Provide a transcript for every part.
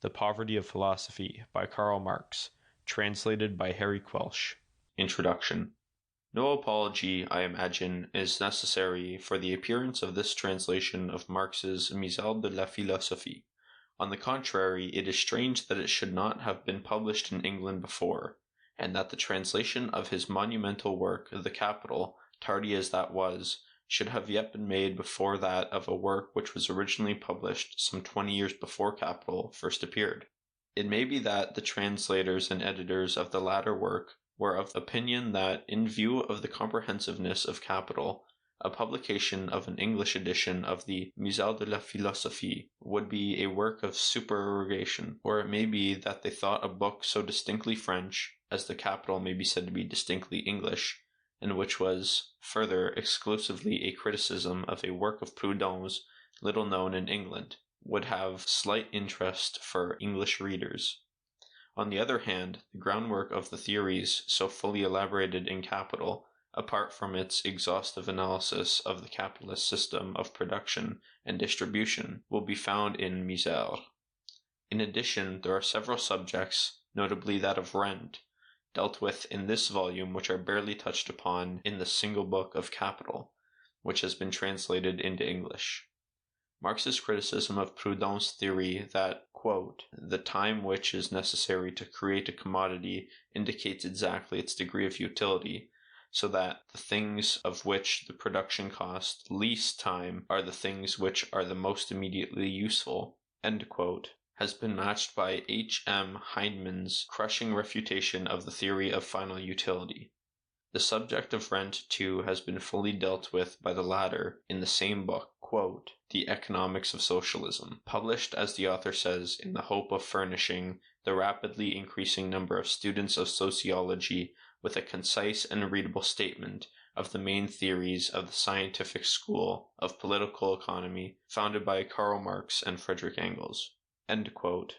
The Poverty of Philosophy by Karl Marx, translated by Harry Quelch. Introduction. No apology, I imagine, is necessary for the appearance of this translation of Marx's Misère de la Philosophie. On the contrary, it is strange that it should not have been published in England before, and that the translation of his monumental work, The Capital, tardy as that was, should have yet been made before that of a work which was originally published some 20 years before Capital first appeared. It may be that the translators and editors of the latter work were of opinion that, in view of the comprehensiveness of Capital, a publication of an English edition of the Misère de la Philosophie would be a work of supererogation, or it may be that they thought a book so distinctly French, as the Capital may be said to be distinctly English, and which was, further, exclusively a criticism of a work of Proudhon's little known in England, would have slight interest for English readers. On the other hand, the groundwork of the theories so fully elaborated in Capital, apart from its exhaustive analysis of the capitalist system of production and distribution, will be found in Misère. In addition, there are several subjects, notably that of rent, dealt with in this volume which are barely touched upon in the single book of Capital, which has been translated into English. Marx's criticism of Proudhon's theory that, quote, the time which is necessary to create a commodity indicates exactly its degree of utility, so that the things of which the production costs least time are the things which are the most immediately useful, end quote, has been matched by H. M. Hyndman's crushing refutation of the theory of final utility. The subject of rent, too, has been fully dealt with by the latter in the same book, quote, The Economics of Socialism, published, as the author says, in the hope of furnishing the rapidly increasing number of students of sociology with a concise and readable statement of the main theories of the scientific school of political economy founded by Karl Marx and Friedrich Engels. End quote.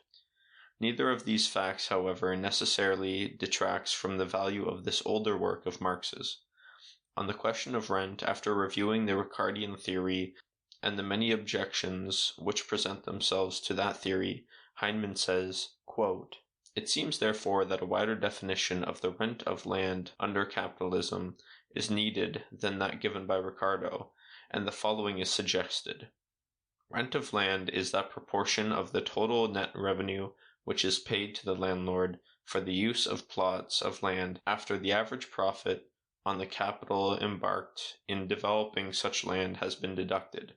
Neither of these facts, however, necessarily detracts from the value of this older work of Marx's. On the question of rent, after reviewing the Ricardian theory and the many objections which present themselves to that theory, Hyndman says, quote, it seems therefore that a wider definition of the rent of land under capitalism is needed than that given by Ricardo, and the following is suggested. Rent of land is that proportion of the total net revenue which is paid to the landlord for the use of plots of land after the average profit on the capital embarked in developing such land has been deducted.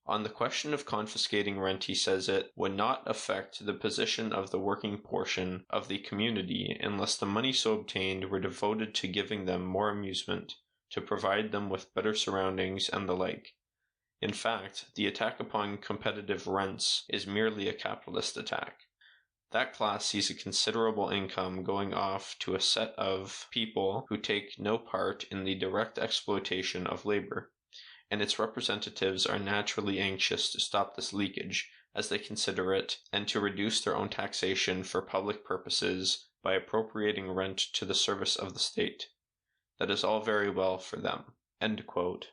On the question of confiscating rent, he says it would not affect the position of the working portion of the community unless the money so obtained were devoted to giving them more amusement, to provide them with better surroundings, and the like. In fact, the attack upon competitive rents is merely a capitalist attack. That class sees a considerable income going off to a set of people who take no part in the direct exploitation of labor, and its representatives are naturally anxious to stop this leakage, as they consider it, and to reduce their own taxation for public purposes by appropriating rent to the service of the state. That is all very well for them. End quote.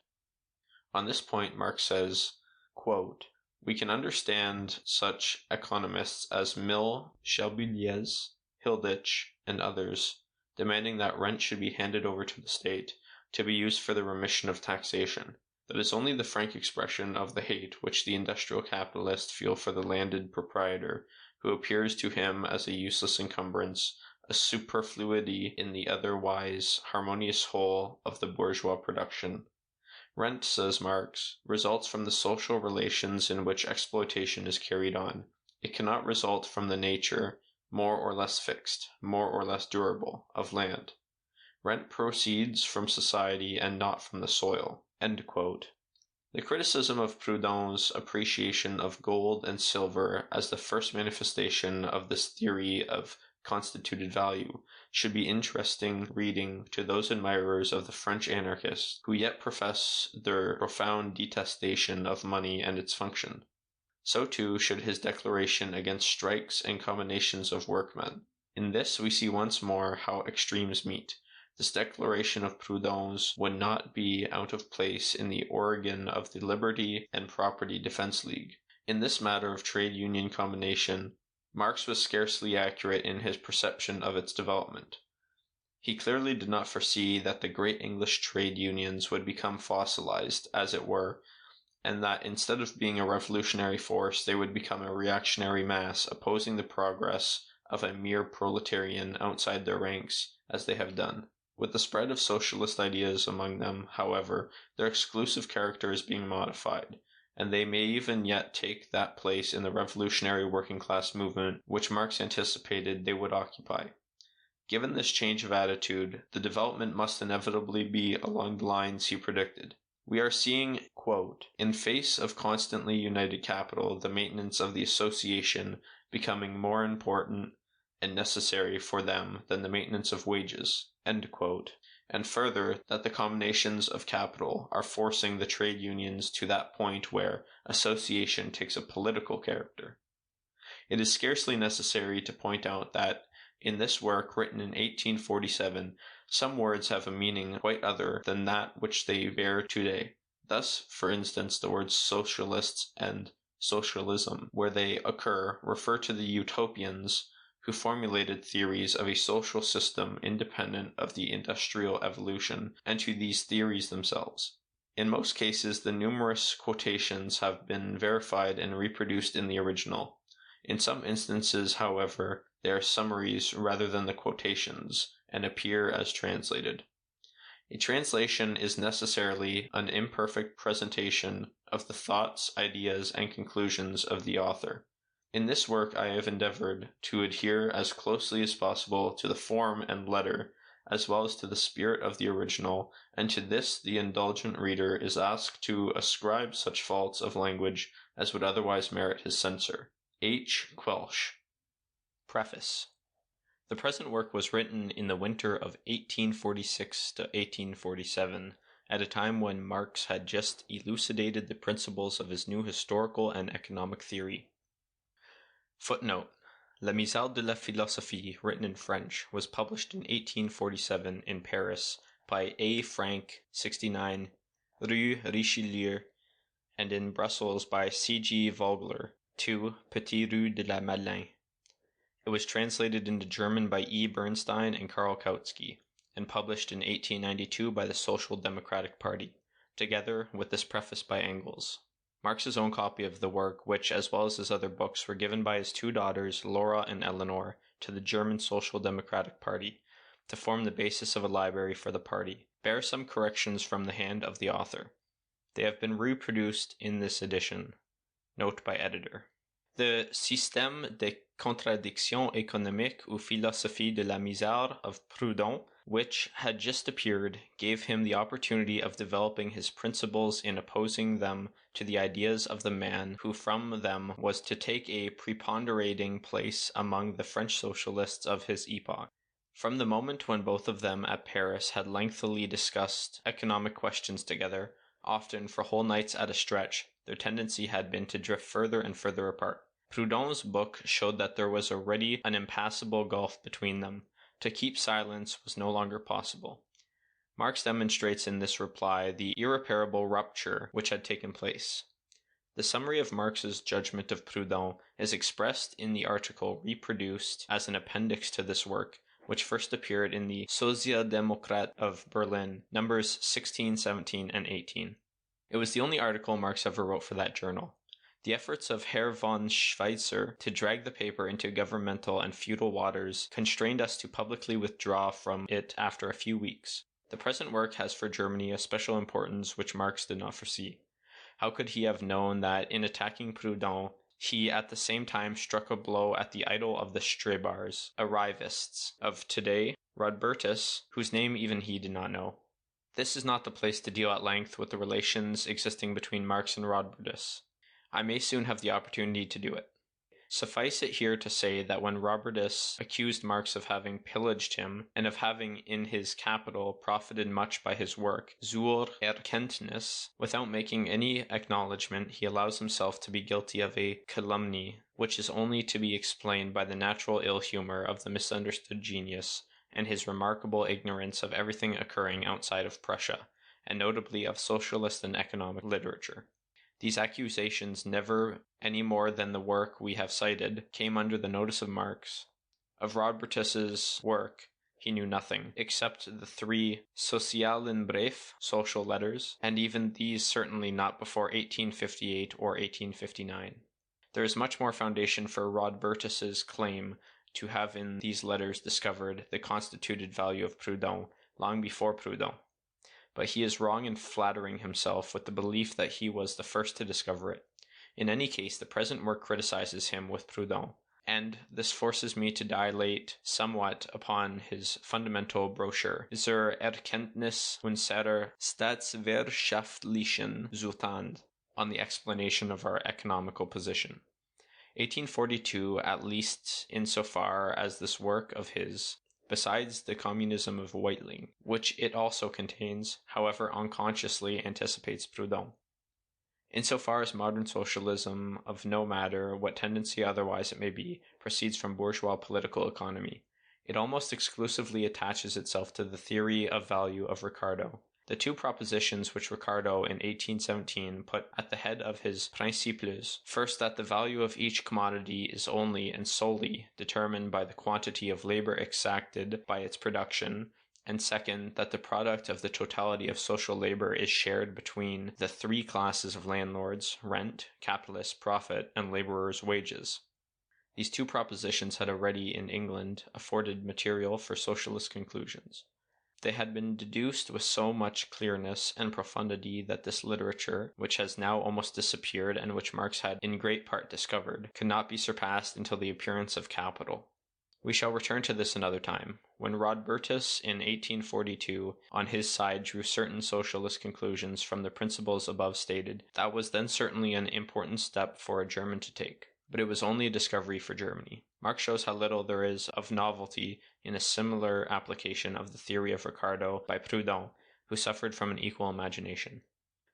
On this point, Marx says, quote, we can understand such economists as Mill, Shelby-Liez, Hilditch, and others, demanding that rent should be handed over to the state to be used for the remission of taxation. That is only the frank expression of the hate which the industrial capitalists feel for the landed proprietor, who appears to him as a useless encumbrance, a superfluity in the otherwise harmonious whole of the bourgeois production. Rent, says Marx, results from the social relations in which exploitation is carried on. It cannot result from the nature, more or less fixed, more or less durable, of land. Rent proceeds from society and not from the soil. End quote. The criticism of Proudhon's appreciation of gold and silver as the first manifestation of this theory of constituted value should be interesting reading to those admirers of the French anarchists who yet profess their profound detestation of money and its function. So too should his declaration against strikes and combinations of workmen. In this we see once more how extremes meet. This declaration of Proudhon's would not be out of place in the organ of the Liberty and Property Defense League. In this matter of trade union combination, Marx was scarcely accurate in his perception of its development. He clearly did not foresee that the great English trade unions would become fossilized, as it were, and that instead of being a revolutionary force, they would become a reactionary mass opposing the progress of a mere proletarian outside their ranks, as they have done. With the spread of socialist ideas among them, however, their exclusive character is being modified, and they may even yet take that place in the revolutionary working class movement which Marx anticipated they would occupy. Given this change of attitude, the development must inevitably be along the lines he predicted. We are seeing, quote, in face of constantly united capital, the maintenance of the association becoming more important and necessary for them than the maintenance of wages, end quote, and further, that the combinations of capital are forcing the trade unions to that point where association takes a political character. It is scarcely necessary to point out that in this work, written in 1847, some words have a meaning quite other than that which they bear today. Thus, for instance, the words socialists and socialism, where they occur, refer to the utopians who formulated theories of a social system independent of the industrial evolution, and to these theories themselves. In most cases, the numerous quotations have been verified and reproduced in the original. In some instances, however, they are summaries rather than the quotations, and appear as translated. A translation is necessarily an imperfect presentation of the thoughts, ideas, and conclusions of the author. In this work I have endeavored to adhere as closely as possible to the form and letter, as well as to the spirit of the original, and to this the indulgent reader is asked to ascribe such faults of language as would otherwise merit his censure. H. Quelch. Preface. The present work was written in the winter of 1846 to 1847, at a time when Marx had just elucidated the principles of his new historical and economic theory. Footnote: La Misère de la Philosophie, written in French, was published in 1847 in Paris by A. Frank, 69, Rue Richelieu, and in Brussels by C. G. Vogler, 2 Petit Rue de la Madeleine. It was translated into German by E. Bernstein and Karl Kautsky, and published in 1892 by the Social Democratic Party, together with this preface by Engels. Marx's own copy of the work, which, as well as his other books, were given by his two daughters, Laura and Eleanor, to the German Social Democratic Party, to form the basis of a library for the party, bear some corrections from the hand of the author. They have been reproduced in this edition. Note by editor. The Système des contradictions économiques ou philosophie de la misère of Proudhon, which had just appeared, gave him the opportunity of developing his principles in opposing them to the ideas of the man who from them was to take a preponderating place among the French socialists of his epoch. From the moment when both of them at Paris had lengthily discussed economic questions together, often for whole nights at a stretch, their tendency had been to drift further and further apart. Proudhon's book showed that there was already an impassable gulf between them. To keep silence was no longer possible. Marx demonstrates in this reply the irreparable rupture which had taken place. The summary of Marx's judgment of Proudhon is expressed in the article reproduced as an appendix to this work, which first appeared in the Sozialdemokrat of Berlin, numbers 16, 17, and 18. It was the only article Marx ever wrote for that journal. The efforts of Herr von Schweitzer to drag the paper into governmental and feudal waters constrained us to publicly withdraw from it after a few weeks. The present work has for Germany a special importance which Marx did not foresee. How could he have known that in attacking Proudhon, he at the same time struck a blow at the idol of the Strebars, arrivists of today, Rodbertus, whose name even he did not know? This is not the place to deal at length with the relations existing between Marx and Rodbertus. I may soon have the opportunity to do it. Suffice it here to say that when Rodbertus accused Marx of having pillaged him, and of having in his capital profited much by his work, zur Erkenntnis, without making any acknowledgement, he allows himself to be guilty of a calumny, which is only to be explained by the natural ill-humor of the misunderstood genius, and his remarkable ignorance of everything occurring outside of Prussia, and notably of socialist and economic literature. These accusations never, any more than the work we have cited, came under the notice of Marx. Of Rodbertus's work he knew nothing, except the 3 Sociales in bref, social letters, and even these certainly not before 1858 or 1859. There is much more foundation for Rodbertus's claim to have in these letters discovered the constituted value of Proudhon long before Proudhon. But he is wrong in flattering himself with the belief that he was the first to discover it. In any case, the present work criticizes him with Proudhon, and this forces me to dilate somewhat upon his fundamental brochure, Zur Erkenntnis unserer staatswirtschaftlichen Zustand, on the explanation of our economical position. 1842, at least insofar as this work of his, besides the communism of Whiteling, which it also contains, however unconsciously anticipates Proudhon. Insofar as modern socialism, of no matter what tendency otherwise it may be, proceeds from bourgeois political economy, it almost exclusively attaches itself to the theory of value of Ricardo. The 2 propositions which Ricardo in 1817 put at the head of his Principes, first that the value of each commodity is only and solely determined by the quantity of labor exacted by its production, and second, that the product of the totality of social labor is shared between the 3 classes of landlords, rent, capitalists, profit, and laborers' wages. These 2 propositions had already in England afforded material for socialist conclusions. They had been deduced with so much clearness and profundity that this literature, which has now almost disappeared and which Marx had in great part discovered, could not be surpassed until the appearance of Capital. We shall return to this another time. When Rodbertus in 1842 on his side drew certain socialist conclusions from the principles above stated, that was then certainly an important step for a German to take, but it was only a discovery for Germany. Marx shows how little there is of novelty in a similar application of the theory of Ricardo by Proudhon, who suffered from an equal imagination.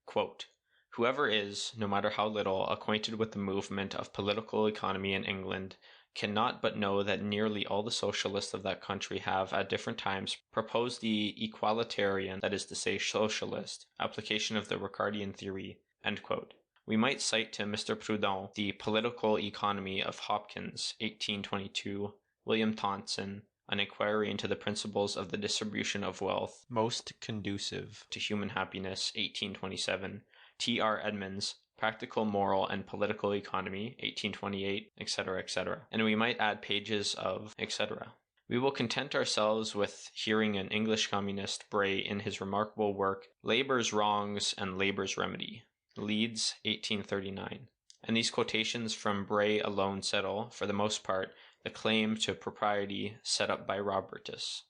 Quote, "Whoever is, no matter how little, acquainted with the movement of political economy in England cannot but know that nearly all the socialists of that country have at different times proposed the equalitarian, that is to say socialist, application of the Ricardian theory." End quote. We might cite to Mr. Proudhon the Political Economy of Hopkins, 1822, William Thomson, An Inquiry into the Principles of the Distribution of Wealth Most Conducive to Human Happiness, 1827, T.R. Edmonds, Practical Moral and Political Economy, 1828, etc., etc. And we might add pages of etc. We will content ourselves with hearing an English communist Bray in his remarkable work Labor's Wrongs and Labor's Remedy, Leeds, 1839. And these quotations from Bray alone settle, for the most part, the claim to propriety set up by Rodbertus.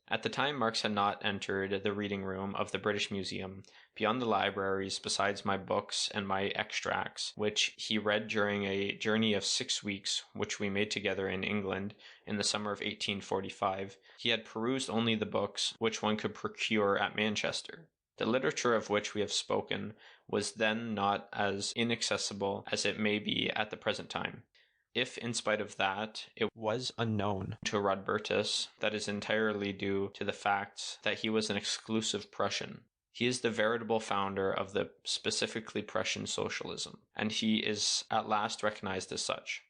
At the time Marx had not entered the reading room of the British Museum. Beyond the libraries, besides my books and my extracts, which he read during a journey of 6 weeks which we made together in England in the summer of 1845, he had perused only the books which one could procure at Manchester. The literature of which we have spoken was then not as inaccessible as it may be at the present time. If, in spite of that, it was unknown to Rodbertus, that is entirely due to the fact that he was an exclusive Prussian. He is the veritable founder of the specifically Prussian socialism, and he is at last recognized as such.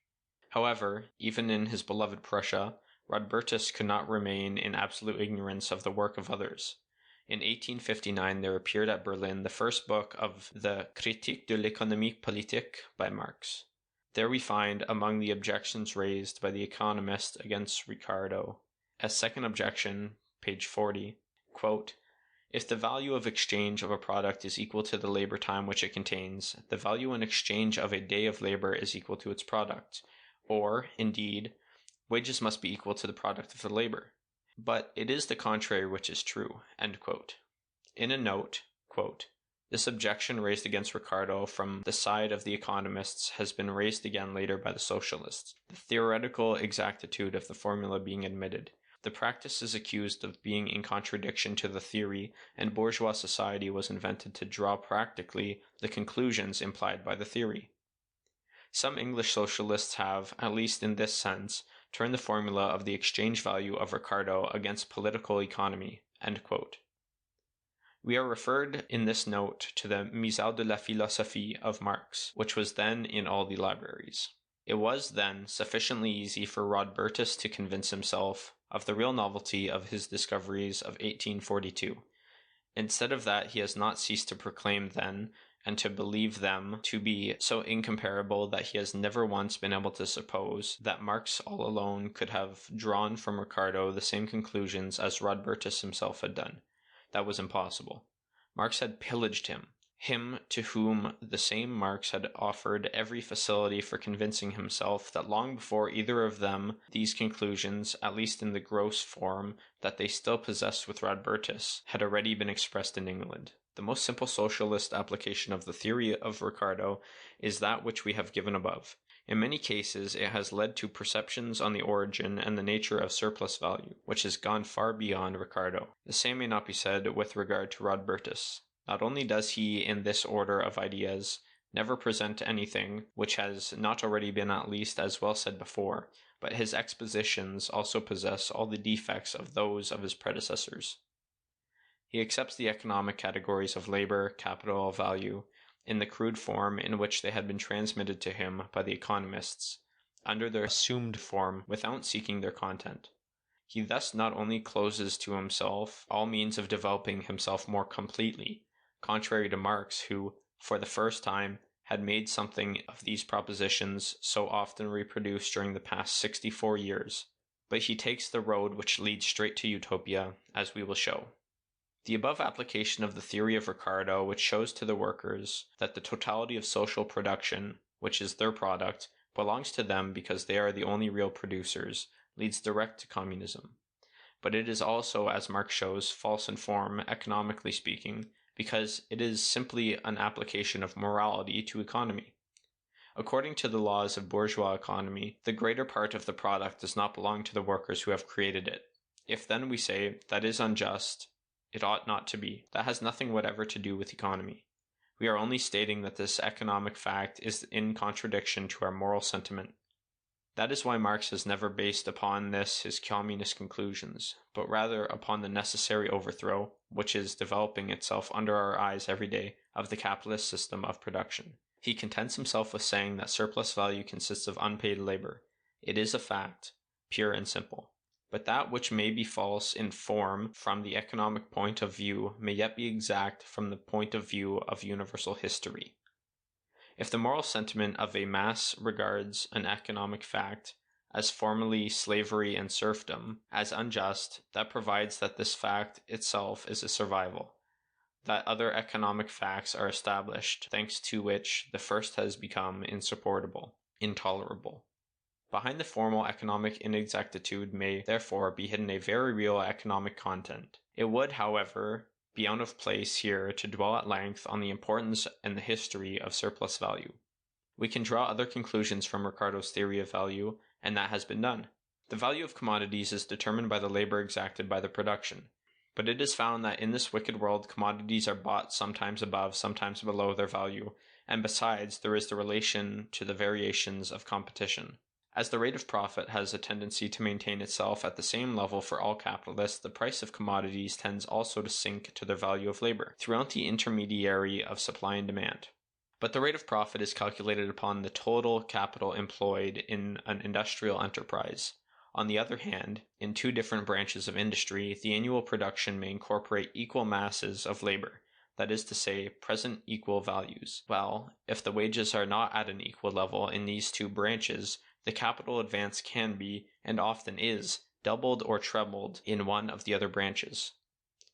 However, even in his beloved Prussia, Rodbertus could not remain in absolute ignorance of the work of others. In 1859 there appeared at Berlin the first book of the Critique de l'économie politique by Marx. There we find, among the objections raised by the Economist against Ricardo, a second objection, page 40, quote, "If the value of exchange of a product is equal to the labor time which it contains, the value in exchange of a day of labor is equal to its product, or, indeed, wages must be equal to the product of the labor. But it is the contrary which is true." End quote. In a note, quote, "This objection raised against Ricardo from the side of the economists has been raised again later by the socialists, the theoretical exactitude of the formula being admitted. The practice is accused of being in contradiction to the theory, and bourgeois society was invented to draw practically the conclusions implied by the theory. Some English socialists have, at least in this sense, turned the formula of the exchange value of Ricardo against political economy." End quote. We are referred in this note to the Misal de la Philosophie of Marx, which was then in all the libraries. It was then sufficiently easy for Rodbertus to convince himself of the real novelty of his discoveries of 1842. Instead of that, he has not ceased to proclaim then and to believe them to be so incomparable that he has never once been able to suppose that Marx all alone could have drawn from Ricardo the same conclusions as Rodbertus himself had done. That was impossible. Marx had pillaged him to whom the same Marx had offered every facility for convincing himself that long before either of them these conclusions, at least in the gross form that they still possessed with Rodbertus, had already been expressed in England. The most simple socialist application of the theory of Ricardo is that which we have given above. In many cases, it has led to perceptions on the origin and the nature of surplus value, which has gone far beyond Ricardo. The same may not be said with regard to Rodbertus. Not only does he, in this order of ideas, never present anything which has not already been at least as well said before, but his expositions also possess all the defects of those of his predecessors. He accepts the economic categories of labor, capital, value, in the crude form in which they had been transmitted to him by the economists, under their assumed form, without seeking their content. He thus not only closes to himself all means of developing himself more completely, contrary to Marx, who, for the first time, had made something of these propositions so often reproduced during the past 64 years, but he takes the road which leads straight to utopia, as we will show. The above application of the theory of Ricardo, which shows to the workers that the totality of social production, which is their product, belongs to them because they are the only real producers, leads direct to communism. But it is also, as Marx shows, false in form, economically speaking, because it is simply an application of morality to economy. According to the laws of bourgeois economy, the greater part of the product does not belong to the workers who have created it. If then we say, that is unjust, it ought not to be. That has nothing whatever to do with economy. We are only stating that this economic fact is in contradiction to our moral sentiment. That is why Marx has never based upon this his communist conclusions, but rather upon the necessary overthrow, which is developing itself under our eyes every day, of the capitalist system of production. He contents himself with saying that surplus value consists of unpaid labor. It is a fact, pure and simple. But that which may be false in form from the economic point of view may yet be exact from the point of view of universal history. If the moral sentiment of a mass regards an economic fact, as formerly slavery and serfdom, as unjust, that provides that this fact itself is a survival, that other economic facts are established, thanks to which the first has become insupportable, intolerable. Behind the formal economic inexactitude may, therefore, be hidden a very real economic content. It would, however, be out of place here to dwell at length on the importance and the history of surplus value. We can draw other conclusions from Ricardo's theory of value, and that has been done. The value of commodities is determined by the labor exacted by the production. But it is found that in this wicked world commodities are bought sometimes above, sometimes below their value, and besides there is the relation to the variations of competition. As the rate of profit has a tendency to maintain itself at the same level for all capitalists, the price of commodities tends also to sink to their value of labor, throughout the intermediary of supply and demand. But the rate of profit is calculated upon the total capital employed in an industrial enterprise. On the other hand, in two different branches of industry, the annual production may incorporate equal masses of labor, that is to say, present equal values. Well, if the wages are not at an equal level in these two branches, the capital advance can be, and often is, doubled or trebled in one of the other branches.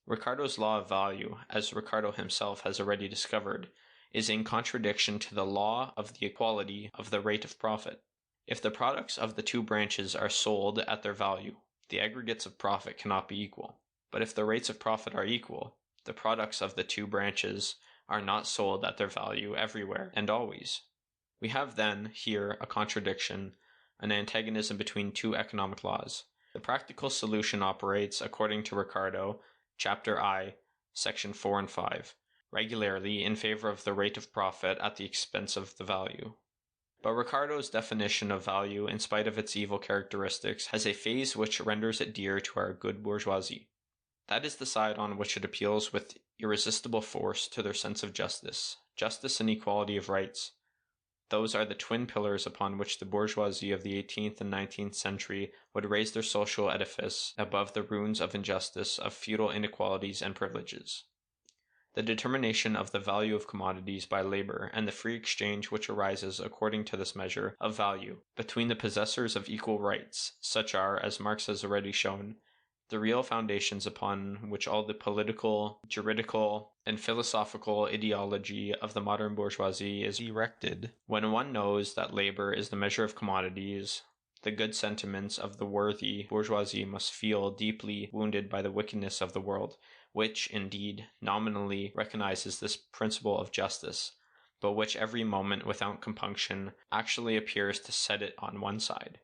Ricardo's law of value, as Ricardo himself has already discovered, is in contradiction to the law of the equality of the rate of profit. If the products of the two branches are sold at their value, the aggregates of profit cannot be equal. But if the rates of profit are equal, the products of the two branches are not sold at their value everywhere and always. We have then here a contradiction, an antagonism between two economic laws. The practical solution operates, according to Ricardo, Chapter I, Section 4 and 5, regularly in favor of the rate of profit at the expense of the value. But Ricardo's definition of value, in spite of its evil characteristics, has a phase which renders it dear to our good bourgeoisie. That is the side on which it appeals with irresistible force to their sense of justice, justice and equality of rights. Those are the twin pillars upon which the bourgeoisie of the 18th and 19th century would raise their social edifice above the ruins of injustice, of feudal inequalities and privileges. The determination of the value of commodities by labor and the free exchange which arises according to this measure of value between the possessors of equal rights, such are, as Marx has already shown, the real foundations upon which all the political, juridical, and philosophical ideology of the modern bourgeoisie is erected. When one knows that labor is the measure of commodities, the good sentiments of the worthy bourgeoisie must feel deeply wounded by the wickedness of the world, which, indeed, nominally recognizes this principle of justice, but which every moment, without compunction, actually appears to set it on one side.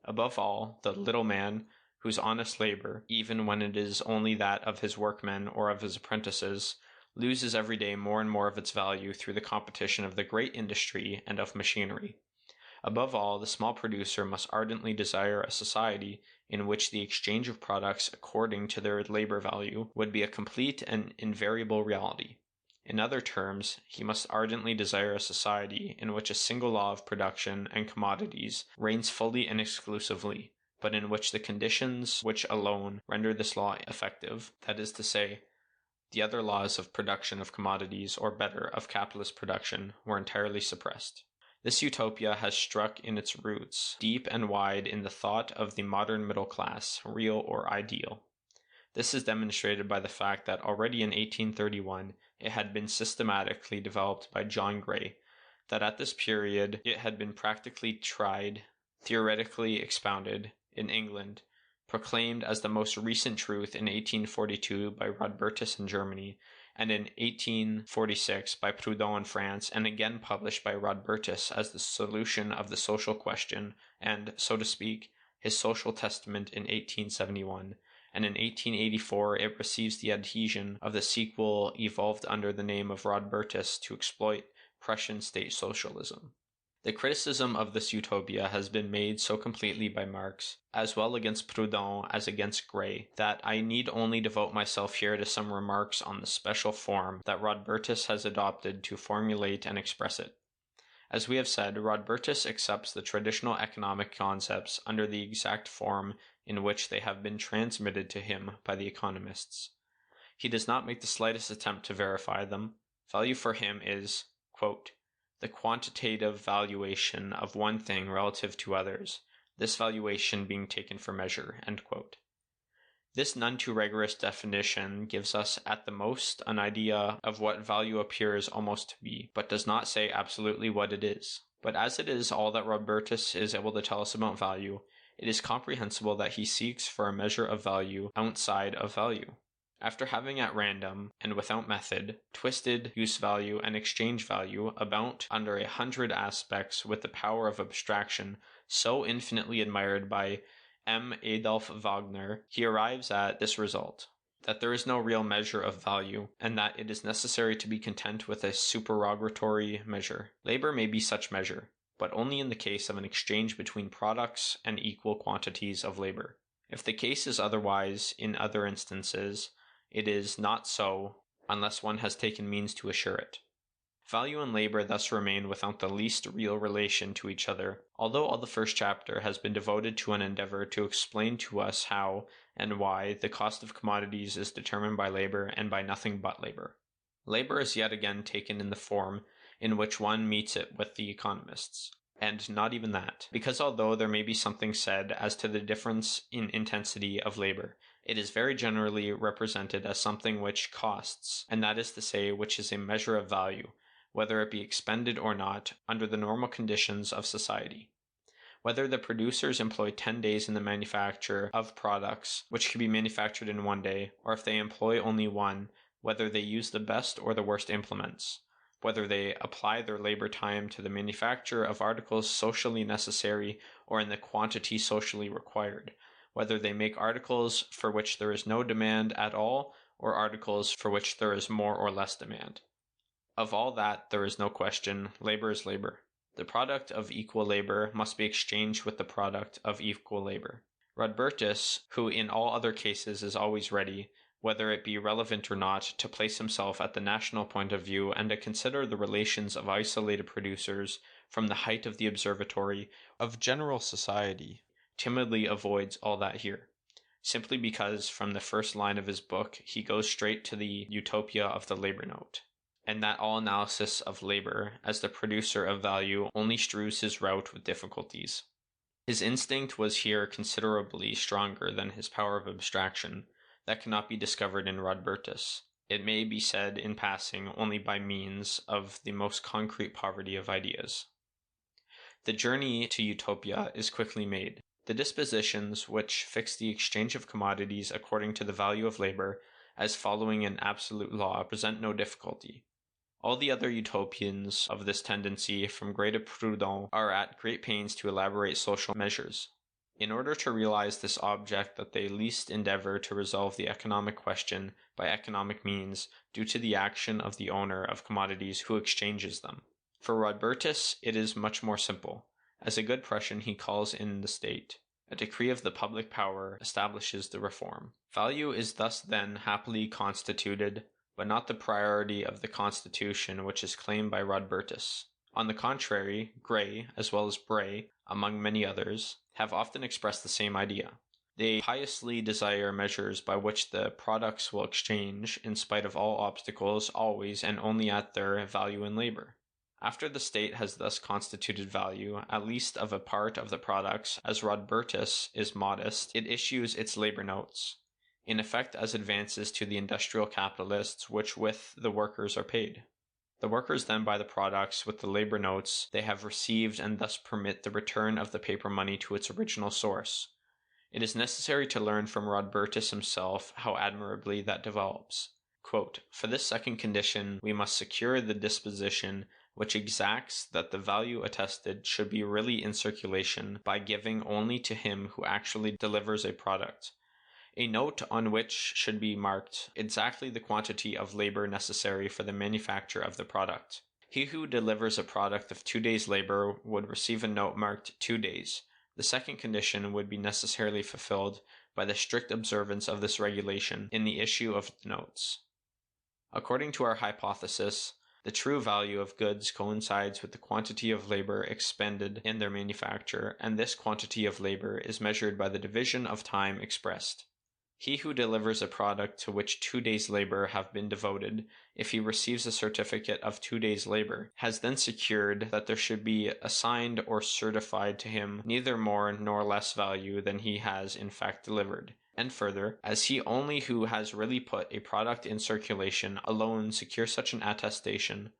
Above all, the little man, whose honest labor, even when it is only that of his workmen or of his apprentices, loses every day more and more of its value through the competition of the great industry and of machinery. Above all, the small producer must ardently desire a society in which the exchange of products according to their labor value would be a complete and invariable reality. In other terms, he must ardently desire a society in which a single law of production and commodities reigns fully and exclusively, but in which the conditions which alone render this law effective, that is to say, the other laws of production of commodities, or better, of capitalist production, were entirely suppressed. This utopia has struck in its roots deep and wide in the thought of the modern middle class, real or ideal. This is demonstrated by the fact that already in 1831 it had been systematically developed by John Gray, that at this period it had been practically tried, theoretically expounded, in England, proclaimed as the most recent truth in 1842 by Rodbertus in Germany, and in 1846 by Proudhon in France, and again published by Rodbertus as the solution of the social question, and, so to speak, his social testament in 1871, and in 1884 it receives the adhesion of the sequel evolved under the name of Rodbertus to exploit Prussian state socialism. The criticism of this utopia has been made so completely by Marx, as well against Proudhon as against Gray, that I need only devote myself here to some remarks on the special form that Rodbertus has adopted to formulate and express it. As we have said, Rodbertus accepts the traditional economic concepts under the exact form in which they have been transmitted to him by the economists. He does not make the slightest attempt to verify them. Value for him is, quote, the quantitative valuation of one thing relative to others, this valuation being taken for measure, end quote. This none too rigorous definition gives us at the most an idea of what value appears almost to be, but does not say absolutely what it is. But as it is all that Rodbertus is able to tell us about value, it is comprehensible that he seeks for a measure of value outside of value. After having at random, and without method, twisted use value and exchange value about under 100 aspects with the power of abstraction so infinitely admired by M. Adolf Wagner, he arrives at this result, that there is no real measure of value, and that it is necessary to be content with a supererogatory measure. Labor may be such measure, but only in the case of an exchange between products and equal quantities of labor. If the case is otherwise in other instances, it is not so unless one has taken means to assure it. Value and labor thus remain without the least real relation to each other, although all the first chapter has been devoted to an endeavor to explain to us how and why the cost of commodities is determined by labor and by nothing but labor. Labor is yet again taken in the form in which one meets it with the economists, and not even that, because although there may be something said as to the difference in intensity of labor, it is very generally represented as something which costs, and that is to say, which is a measure of value, whether it be expended or not, under the normal conditions of society. Whether the producers employ 10 days in the manufacture of products which can be manufactured in 1 day, or if they employ only one, whether they use the best or the worst implements, whether they apply their labor time to the manufacture of articles socially necessary or in the quantity socially required, whether they make articles for which there is no demand at all or articles for which there is more or less demand. Of all that there is no question. Labor is labor. The product of equal labor must be exchanged with the product of equal labor. Rodbertus, who in all other cases is always ready, whether it be relevant or not, to place himself at the national point of view and to consider the relations of isolated producers from the height of the observatory of general society, timidly avoids all that here, simply because from the first line of his book he goes straight to the utopia of the labor note, and that all analysis of labor as the producer of value only strews his route with difficulties. His instinct was here considerably stronger than his power of abstraction that cannot be discovered in Rodbertus. It may be said in passing only by means of the most concrete poverty of ideas. The journey to utopia is quickly made. The dispositions which fix the exchange of commodities according to the value of labor as following an absolute law present no difficulty. All the other utopians of this tendency, from Gray to Proudhon, are at great pains to elaborate social measures. In order to realize this object that they least endeavor to resolve the economic question by economic means due to the action of the owner of commodities who exchanges them. For Rodbertus it is much more simple. As a good Prussian he calls in the state. A decree of the public power establishes the reform. Value is thus then happily constituted, but not the priority of the constitution which is claimed by Rodbertus. On the contrary, Gray, as well as Bray, among many others, have often expressed the same idea. They piously desire measures by which the products will exchange, in spite of all obstacles, always and only at their value in labor. After the state has thus constituted value, at least of a part of the products, as Rodbertus is modest, it issues its labor notes, in effect as advances to the industrial capitalists, which with the workers are paid. The workers then buy the products with the labor notes they have received and thus permit the return of the paper money to its original source. It is necessary to learn from Rodbertus himself how admirably that develops. Quote, "For this second condition we must secure the disposition which exacts that the value attested should be really in circulation by giving only to him who actually delivers a product. A note on which should be marked exactly the quantity of labor necessary for the manufacture of the product. He who delivers a product of 2 days' labor would receive a note marked 2 days. The second condition would be necessarily fulfilled by the strict observance of this regulation in the issue of the notes. According to our hypothesis, the true value of goods coincides with the quantity of labor expended in their manufacture, and this quantity of labor is measured by the division of time expressed. He who delivers a product to which 2 days' labor have been devoted, if he receives a certificate of 2 days' labor, has then secured that there should be assigned or certified to him neither more nor less value than he has in fact delivered. And further, as he only who has really put a product in circulation alone secures such an attestation,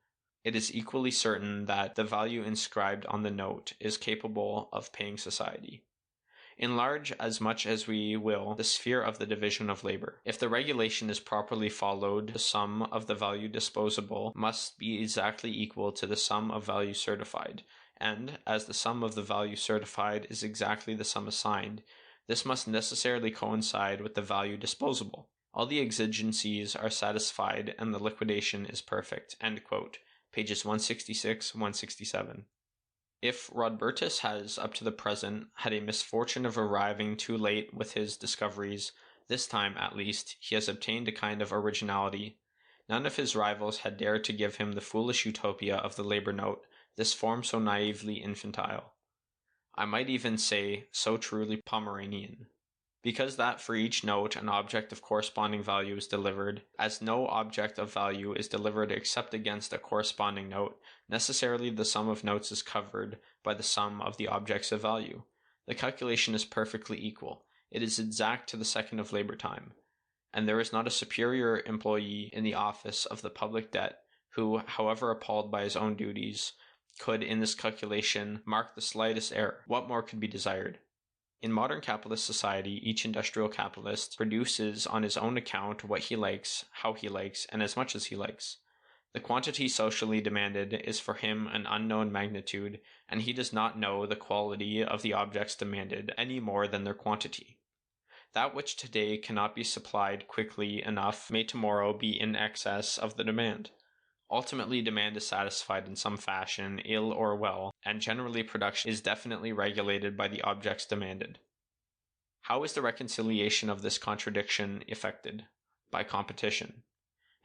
it is equally certain that the value inscribed on the note is capable of paying society. Enlarge as much as we will the sphere of the division of labor. If the regulation is properly followed, the sum of the value disposable must be exactly equal to the sum of value certified, and, as the sum of the value certified is exactly the sum assigned, this must necessarily coincide with the value disposable. All the exigencies are satisfied and the liquidation is perfect." End quote. Pages 166, 167. If Rodbertus has, up to the present, had a misfortune of arriving too late with his discoveries, this time, at least, he has obtained a kind of originality. None of his rivals had dared to give him the foolish utopia of the labor note, this form so naively infantile. I might even say, so truly Pomeranian. Because that for each note an object of corresponding value is delivered, as no object of value is delivered except against a corresponding note, necessarily the sum of notes is covered by the sum of the objects of value. The calculation is perfectly equal. It is exact to the second of labor time. And there is not a superior employee in the office of the public debt who, however appalled by his own duties, could in this calculation mark the slightest error. What more could be desired? In modern capitalist society, each industrial capitalist produces on his own account what he likes, how he likes, and as much as he likes. The quantity socially demanded is for him an unknown magnitude, and he does not know the quality of the objects demanded any more than their quantity. That which today cannot be supplied quickly enough may tomorrow be in excess of the demand. Ultimately, demand is satisfied in some fashion, ill or well, and generally production is definitely regulated by the objects demanded. How is the reconciliation of this contradiction effected? by competition.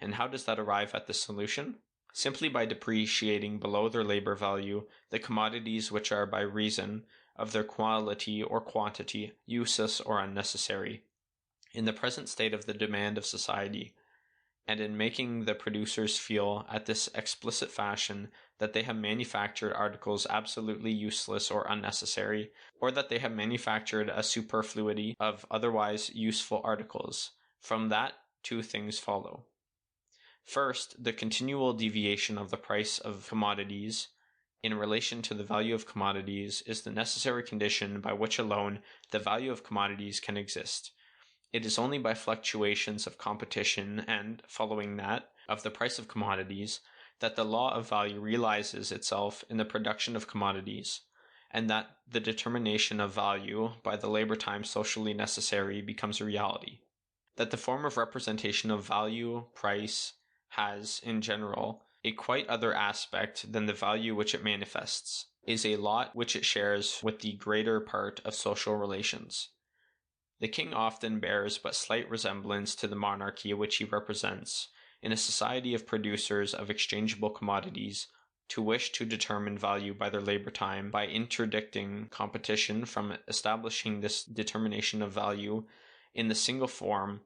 And how does that arrive at this solution? Simply by depreciating below their labor value the commodities which are by reason of their quality or quantity useless or unnecessary in the present state of the demand of society, and in making the producers feel at this explicit fashion that they have manufactured articles absolutely useless or unnecessary, or that they have manufactured a superfluity of otherwise useful articles. From that, two things follow. First, the continual deviation of the price of commodities in relation to the value of commodities is the necessary condition by which alone the value of commodities can exist. It is only by fluctuations of competition and, following that, of the price of commodities, that the law of value realizes itself in the production of commodities, and that the determination of value by the labor time socially necessary becomes a reality. That the form of representation of value, price, has, in general, a quite other aspect than the value which it manifests, is a lot which it shares with the greater part of social relations. The king often bears but slight resemblance to the monarchy which he represents, in a society of producers of exchangeable commodities, to wish to determine value by their labor time, by interdicting competition from establishing this determination of value in the single form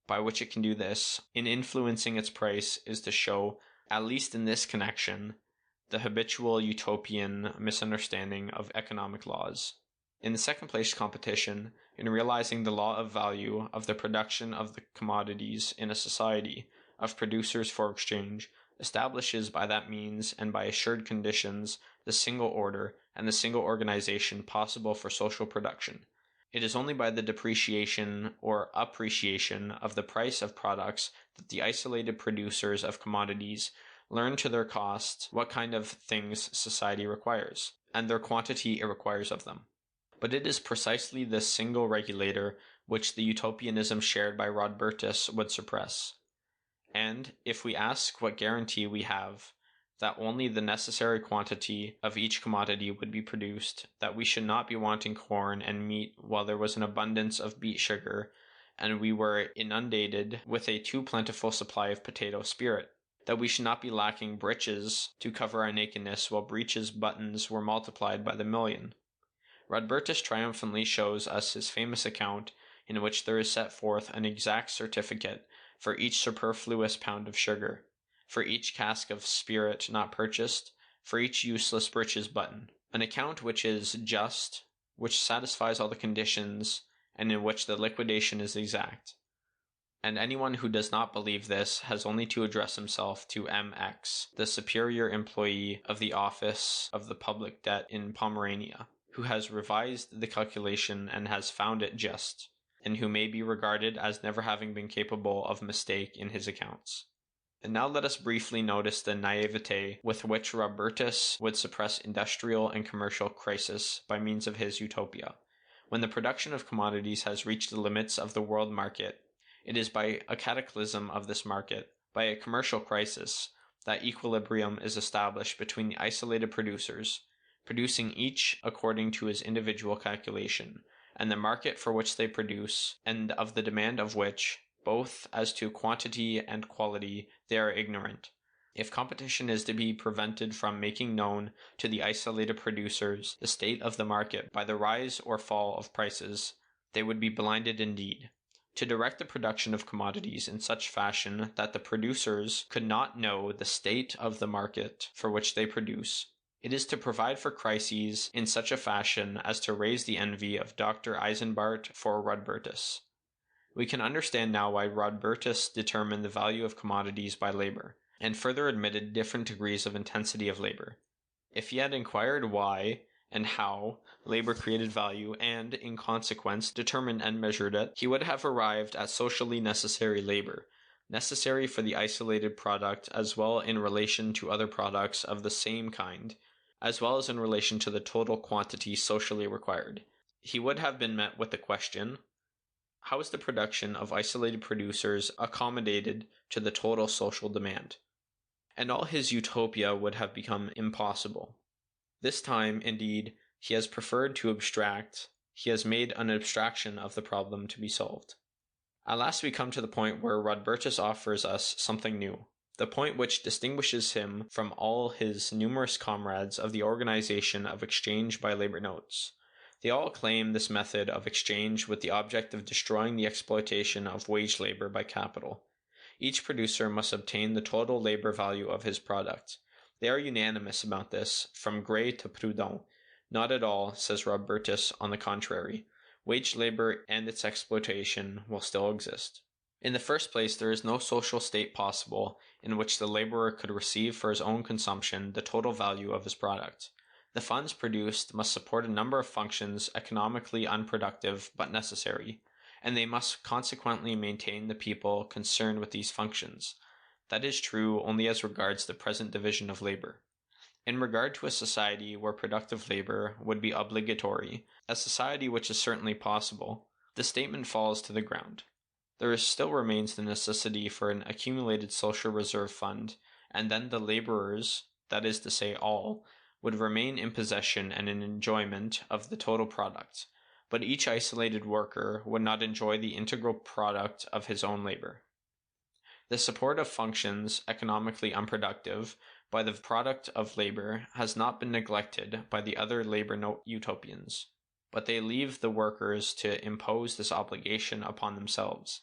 by which it can do this, in influencing its price, is to show, at least in this connection, the habitual utopian misunderstanding of economic laws. In the second place, competition, in realizing the law of value of the production of the commodities in a society of producers for exchange, establishes by that means and by assured conditions the single order and the single organization possible for social production. It is only by the depreciation or appreciation of the price of products that the isolated producers of commodities learn to their cost what kind of things society requires, and their quantity it requires of them. But it is precisely this single regulator which the utopianism shared by Rodbertus would suppress. And if we ask what guarantee we have that only the necessary quantity of each commodity would be produced, that we should not be wanting corn and meat while there was an abundance of beet sugar, and we were inundated with a too plentiful supply of potato spirit, that we should not be lacking breeches to cover our nakedness while breeches buttons were multiplied by the million. Rodbertus triumphantly shows us his famous account in which there is set forth an exact certificate for each superfluous pound of sugar, for each cask of spirit not purchased, for each useless breeches button. An account which is just, which satisfies all the conditions, and in which the liquidation is exact. And anyone who does not believe this has only to address himself to M.X., the superior employee of the office of the public debt in Pomerania, who has revised the calculation and has found it just, and who may be regarded as never having been capable of mistake in his accounts. And now let us briefly notice the naivete with which Rodbertus would suppress industrial and commercial crisis by means of his utopia. When the production of commodities has reached the limits of the world market, it is by a cataclysm of this market, by a commercial crisis, that equilibrium is established between the isolated producers, producing each according to his individual calculation, and the market for which they produce, and of the demand of which, both as to quantity and quality, they are ignorant. If competition is to be prevented from making known to the isolated producers the state of the market by the rise or fall of prices, they would be blinded indeed. To direct the production of commodities in such fashion that the producers could not know the state of the market for which they produce, it is to provide for crises in such a fashion as to raise the envy of Dr. Eisenbart for Rodbertus. We can understand now why Rodbertus determined the value of commodities by labor, and further admitted different degrees of intensity of labor. If he had inquired why and how labor created value and, in consequence, determined and measured it, he would have arrived at socially necessary labor, necessary for the isolated product as well in relation to other products of the same kind, as well as in relation to the total quantity socially required. He would have been met with the question, how is the production of isolated producers accommodated to the total social demand? And all his utopia would have become impossible. This time, indeed, he has preferred to abstract, he has made an abstraction of the problem to be solved. At last we come to the point where Rodbertus offers us something new, the point which distinguishes him from all his numerous comrades of the organization of exchange by labor notes. They all claim this method of exchange with the object of destroying the exploitation of wage labor by capital. Each producer must obtain the total labor value of his product. They are unanimous about this, from Gray to Proudhon. Not at all, says Rodbertus, on the contrary. Wage labor and its exploitation will still exist. In the first place, there is no social state possible in which the laborer could receive for his own consumption the total value of his product. The funds produced must support a number of functions economically unproductive but necessary, and they must consequently maintain the people concerned with these functions. That is true only as regards the present division of labor. In regard to a society where productive labor would be obligatory, a society which is certainly possible, the statement falls to the ground. There still remains the necessity for an accumulated social reserve fund, and then the laborers, that is to say all, would remain in possession and in enjoyment of the total product, but each isolated worker would not enjoy the integral product of his own labor. The support of functions economically unproductive by the product of labor has not been neglected by the other labor note utopians, but they leave the workers to impose this obligation upon themselves.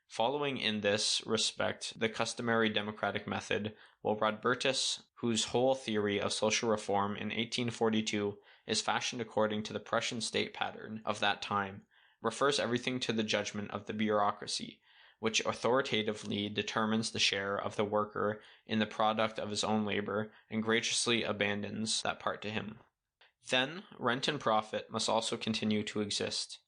Following in this respect the customary democratic method, while Rodbertus, whose whole theory of social reform in 1842 is fashioned according to the Prussian state pattern of that time, refers everything to the judgment of the bureaucracy, which authoritatively determines the share of the worker in the product of his own labor and graciously abandons that part to him. Then, rent and profit must also continue to exist.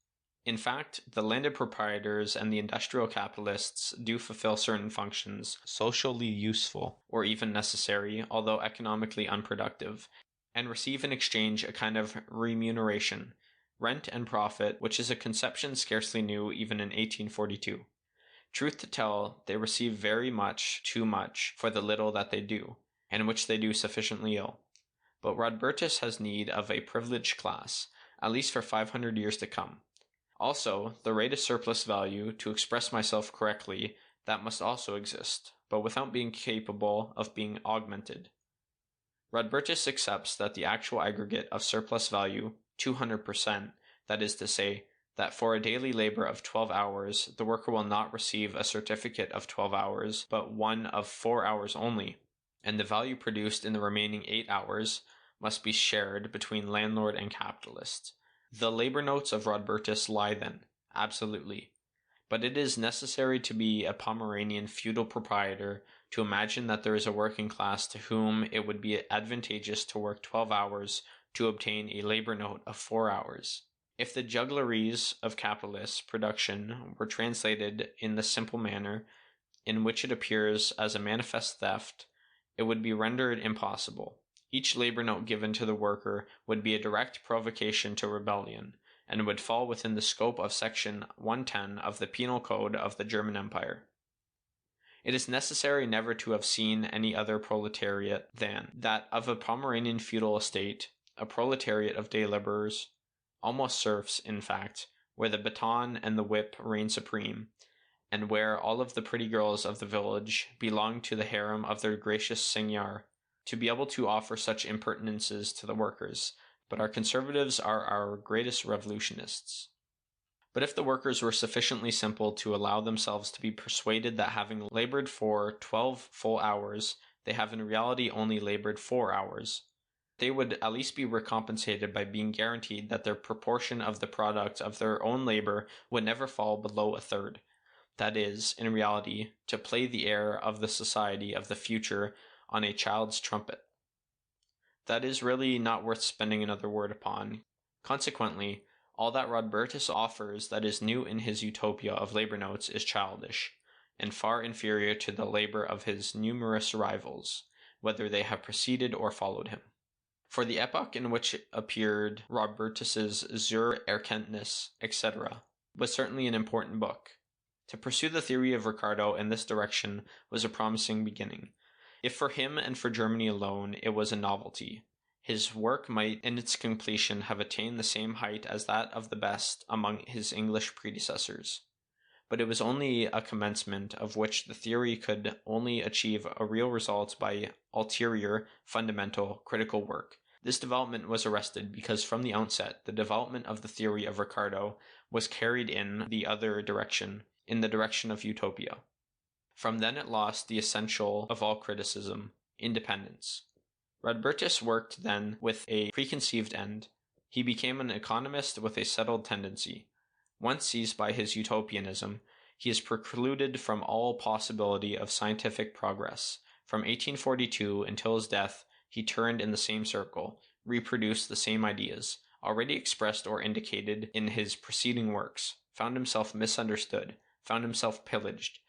In fact, the landed proprietors and the industrial capitalists do fulfill certain functions, socially useful or even necessary, although economically unproductive, and receive in exchange a kind of remuneration, rent and profit, which is a conception scarcely new even in 1842. Truth to tell, they receive very much too much for the little that they do, and which they do sufficiently ill. But Rodbertus has need of a privileged class, at least for 500 years to come. Also, the rate of surplus value, to express myself correctly, that must also exist, but without being capable of being augmented. Rodbertus accepts that the actual aggregate of surplus value, 200%, that is to say, that for a daily labor of 12 hours, the worker will not receive a certificate of 12 hours, but one of 4 hours only, and the value produced in the remaining 8 hours must be shared between landlord and capitalist. The labor notes of Rodbertus lie then, absolutely. But it is necessary to be a Pomeranian feudal proprietor to imagine that there is a working class to whom it would be advantageous to work 12 hours to obtain a labor note of 4 hours. If the juggleries of capitalist production were translated in the simple manner in which it appears as a manifest theft, it would be rendered impossible. Each labor note given to the worker would be a direct provocation to rebellion, and would fall within the scope of Section 110 of the Penal Code of the German Empire. It is necessary never to have seen any other proletariat than that of a Pomeranian feudal estate, a proletariat of day laborers, almost serfs, in fact, where the baton and the whip reign supreme, and where all of the pretty girls of the village belong to the harem of their gracious seigneur, to be able to offer such impertinences to the workers, but our conservatives are our greatest revolutionists. But if the workers were sufficiently simple to allow themselves to be persuaded that having labored for 12 full hours, they have in reality only labored 4 hours, they would at least be recompensated by being guaranteed that their proportion of the product of their own labor would never fall below a third. That is, in reality, to play the air of the society of the future on a child's trumpet. That is really not worth spending another word upon. Consequently, all that Rodbertus offers that is new in his utopia of labor notes is childish, and far inferior to the labor of his numerous rivals, whether they have preceded or followed him. For the epoch in which appeared Rodbertus's Zur Erkenntnis, etc., was certainly an important book. To pursue the theory of Ricardo in this direction was a promising beginning. If for him and for Germany alone it was a novelty, his work might in its completion have attained the same height as that of the best among his English predecessors. but it was only a commencement of which the theory could only achieve a real result by ulterior, fundamental, critical work. This development was arrested because from the outset, the development of the theory of Ricardo was carried in the other direction, in the direction of utopia. From then it lost the essential of all criticism, independence. Rodbertus worked then with a preconceived end. He became an economist with a settled tendency. Once seized by his utopianism, he is precluded from all possibility of scientific progress. From 1842 until his death, he turned in the same circle, reproduced the same ideas, already expressed or indicated in his preceding works, found himself misunderstood, found himself pillaged.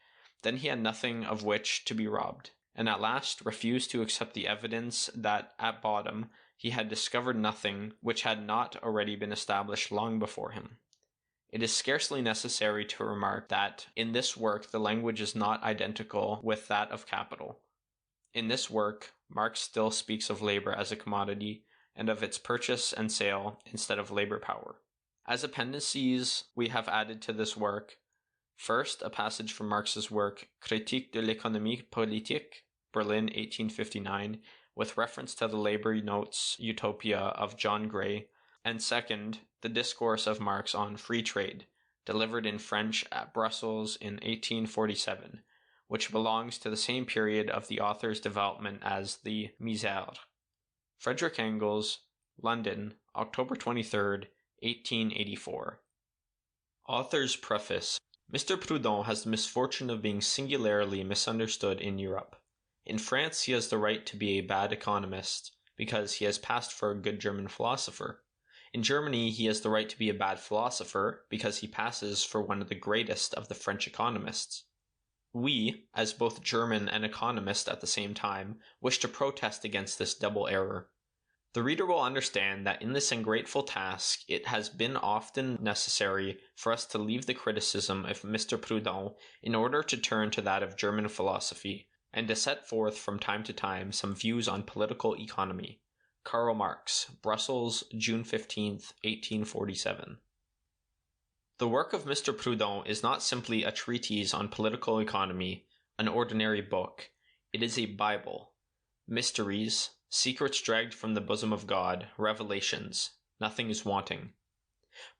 Then he had nothing of which to be robbed, and at last refused to accept the evidence that, at bottom, he had discovered nothing which had not already been established long before him. It is scarcely necessary to remark that in this work the language is not identical with that of Capital. In this work, Marx still speaks of labor as a commodity and of its purchase and sale instead of labor power. As appendices, we have added to this work, first, a passage from Marx's work Critique de l'économie politique, Berlin 1859, with reference to the labor notes Utopia of John Gray, and second, the discourse of Marx on free trade, delivered in French at Brussels in 1847, which belongs to the same period of the author's development as the Misère. Frederick Engels, London, October 23rd, 1884. Author's Preface. Mr. Proudhon has the misfortune of being singularly misunderstood in Europe. In France he has the right to be a bad economist, because he has passed for a good German philosopher. In Germany he has the right to be a bad philosopher, because he passes for one of the greatest of the French economists. We, as both German and economist at the same time, wish to protest against this double error. The reader will understand that in this ungrateful task it has been often necessary for us to leave the criticism of Mr. Proudhon in order to turn to that of German philosophy, and to set forth from time to time some views on political economy. Karl Marx, Brussels, June 15, 1847. The work of Mr. Proudhon is not simply a treatise on political economy, an ordinary book. It is a Bible. Mysteries, secrets dragged from the bosom of God, revelations, nothing is wanting.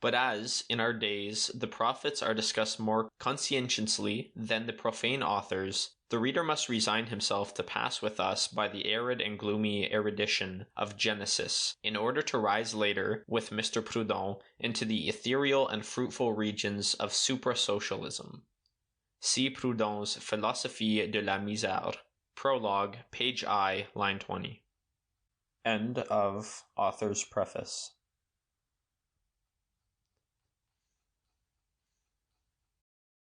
But as, in our days, the prophets are discussed more conscientiously than the profane authors, the reader must resign himself to pass with us by the arid and gloomy erudition of Genesis, in order to rise later, with Mr. Proudhon, into the ethereal and fruitful regions of supra-socialism. See Proudhon's Philosophie de la Misère, Prologue, page I, line 20. End of author's preface.